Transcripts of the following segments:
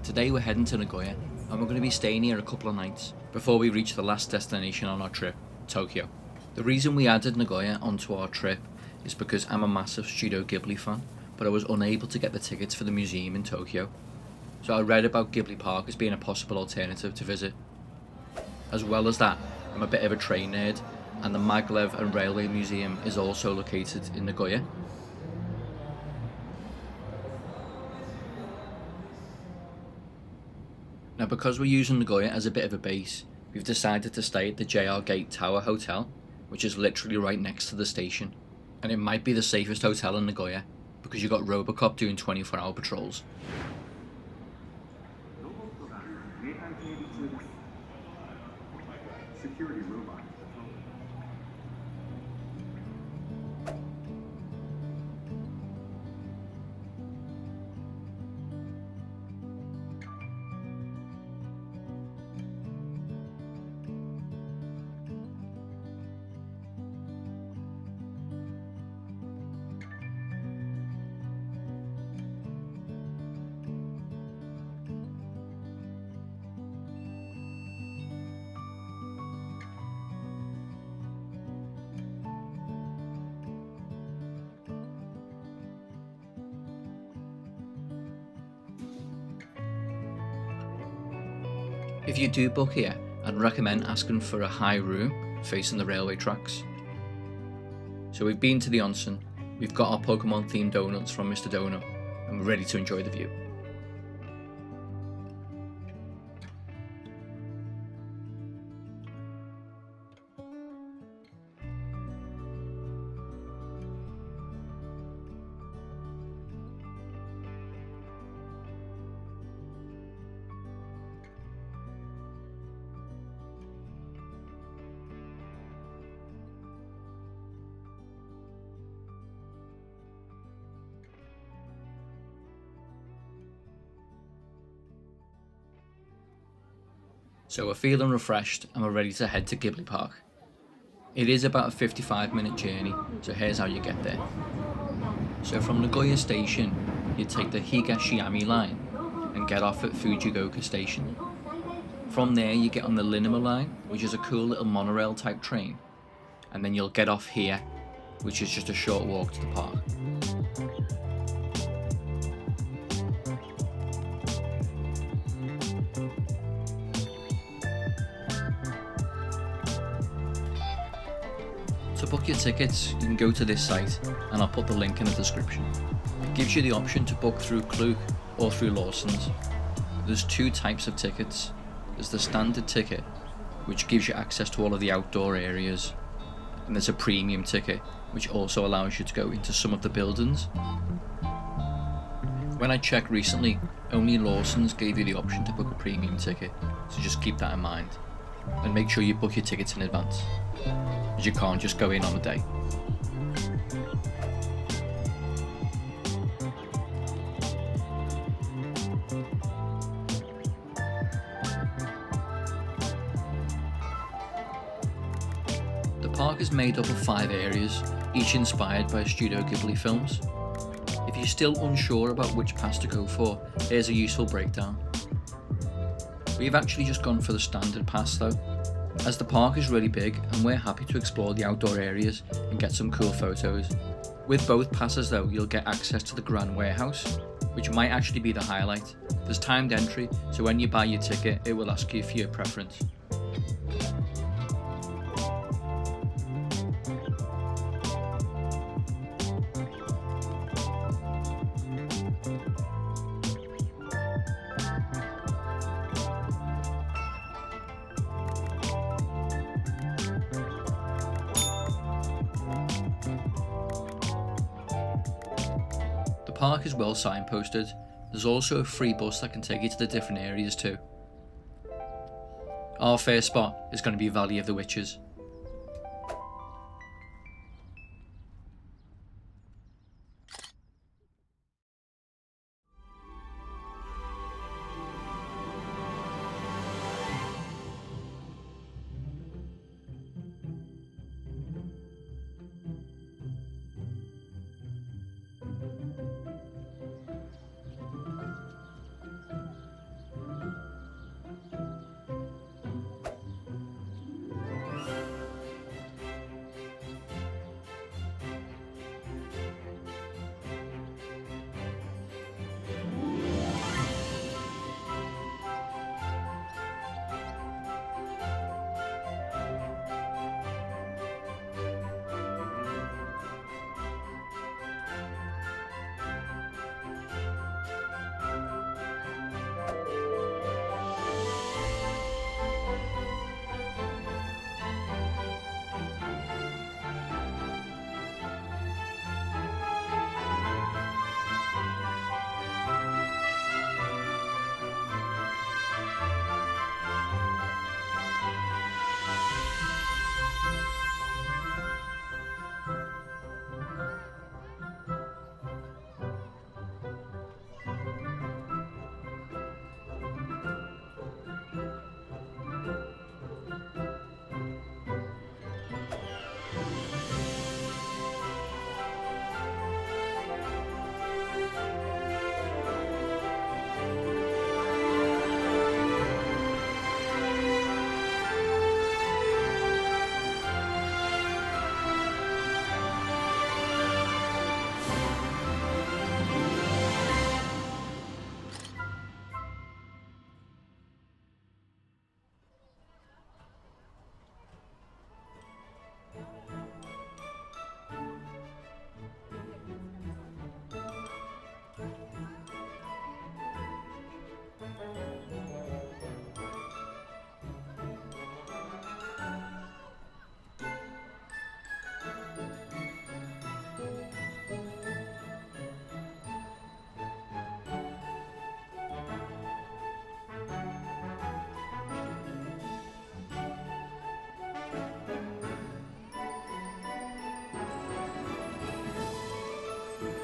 Today we're heading to Nagoya and we're going to be staying here a couple of nights before we reach the last destination on our trip, Tokyo. The reason we added Nagoya onto our trip is because I'm a massive Studio Ghibli fan, but I was unable to get the tickets for the museum in Tokyo. So I read about Ghibli Park as being a possible alternative to visit. As well as that, I'm a bit of a train nerd, and the Maglev and Railway Museum is also located in Nagoya. Now, because we're using Nagoya as a bit of a base, we've decided to stay at the JR Gate Tower Hotel, which is literally right next to the station. And it might be the safest hotel in Nagoya, because you've got Robocop doing 24-hour patrols. Security robot. If you do book here, I'd recommend asking for a high room facing the railway tracks. So we've been to the onsen, we've got our Pokemon themed donuts from Mr. Dono, and we're ready to enjoy the view. So we're feeling refreshed and we're ready to head to Ghibli Park. It is about a 55-minute journey, so here's how you get there. So from Nagoya Station, you take the Higashiyama line and get off at Fujigoka Station. From there you get on the Linima line, which is a cool little monorail type train, and then you'll get off here, which is just a short walk to the park. To book your tickets, you can go to this site and I'll put the link in the description. It gives you the option to book through Klook or through Lawson's. There's two types of tickets. There's the standard ticket, which gives you access to all of the outdoor areas, and there's a premium ticket, which also allows you to go into some of the buildings. When I checked recently, only Lawson's gave you the option to book a premium ticket, so just keep that in mind. And make sure you book your tickets in advance, as you can't just go in on the day. The park is made up of 5 areas, each inspired by Studio Ghibli films. If you're still unsure about which pass to go for, here's a useful breakdown. We've actually just gone for the standard pass though, as the park is really big and we're happy to explore the outdoor areas and get some cool photos. With both passes though, you'll get access to the Grand Warehouse, which might actually be the highlight. There's timed entry, so when you buy your ticket, it will ask you for your preference. The park is well signposted. There's also a free bus that can take you to the different areas too. Our first spot is going to be Valley of the Witches.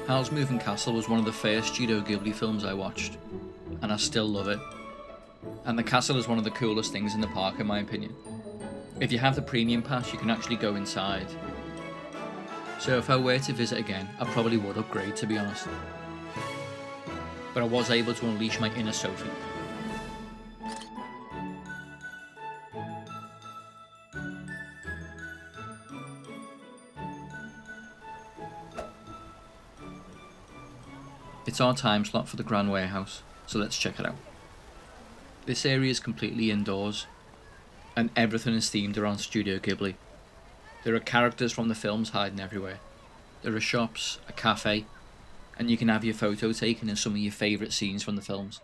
Howl's Moving Castle was one of the first Studio Ghibli films I watched, and I still love it. And the castle is one of the coolest things in the park in my opinion. If you have the premium pass, you can actually go inside. So if I were to visit again, I probably would upgrade, to be honest. But I was able to unleash my inner Sophie. It's our time slot for the Grand Warehouse, so let's check it out. This area is completely indoors, and everything is themed around Studio Ghibli. There are characters from the films hiding everywhere. There are shops, a cafe, and you can have your photo taken in some of your favourite scenes from the films.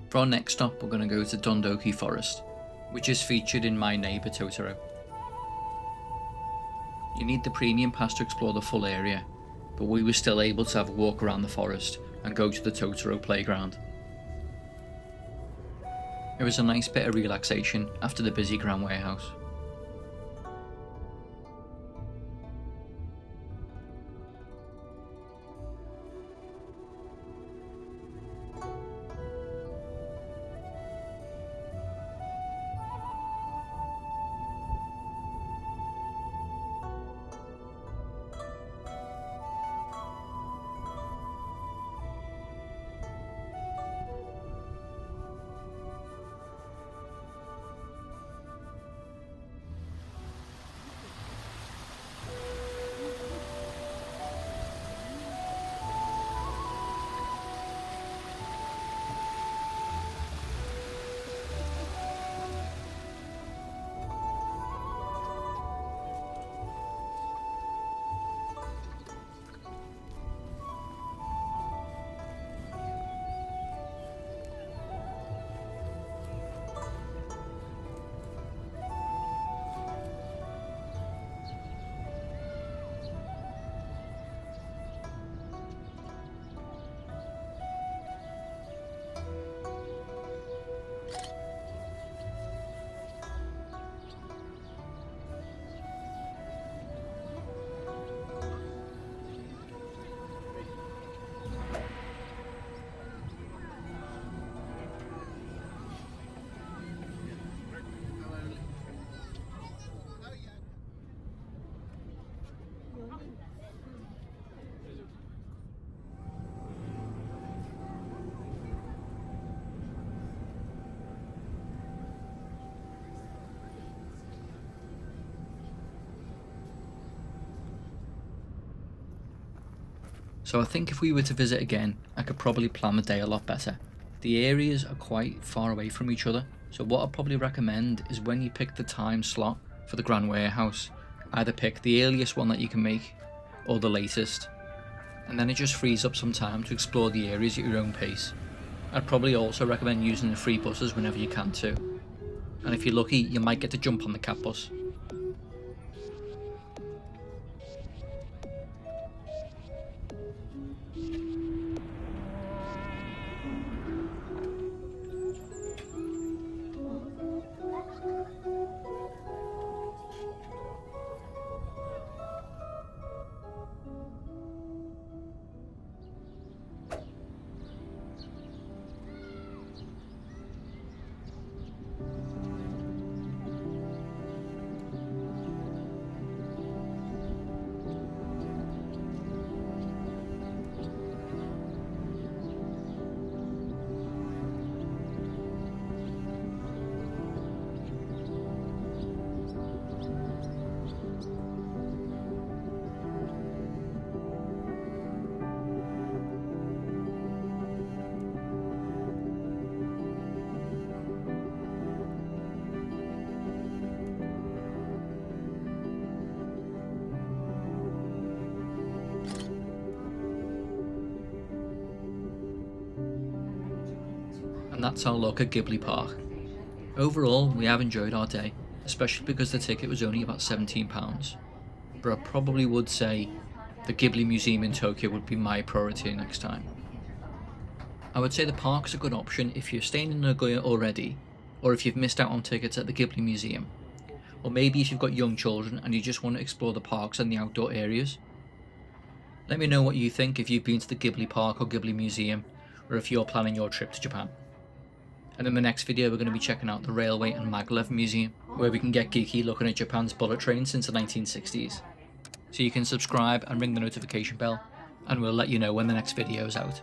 For our next stop, we're going to go to DONDOKO Forest, which is featured in My Neighbor Totoro. You need the premium pass to explore the full area, but we were still able to have a walk around the forest and go to the Totoro playground. It was a nice bit of relaxation after the busy Grand Warehouse. So I think if we were to visit again, I could probably plan the day a lot better. The areas are quite far away from each other, so what I'd probably recommend is when you pick the time slot for the Grand Warehouse, either pick the earliest one that you can make or the latest, and then it just frees up some time to explore the areas at your own pace. I'd probably also recommend using the free buses whenever you can too, and if you're lucky you might get to jump on the cat bus. And that's our look at Ghibli Park. Overall, we have enjoyed our day, especially because the ticket was only about £17, but I probably would say the Ghibli Museum in Tokyo would be my priority next time. I would say the park is a good option if you're staying in Nagoya already, or if you've missed out on tickets at the Ghibli Museum, or maybe if you've got young children and you just want to explore the parks and the outdoor areas. Let me know what you think if you've been to the Ghibli Park or Ghibli Museum, or if you're planning your trip to Japan. And in the next video we're going to be checking out the Railway and Maglev Museum, where we can get geeky looking at Japan's bullet trains since the 1960s. So you can subscribe and ring the notification bell, and we'll let you know when the next video is out.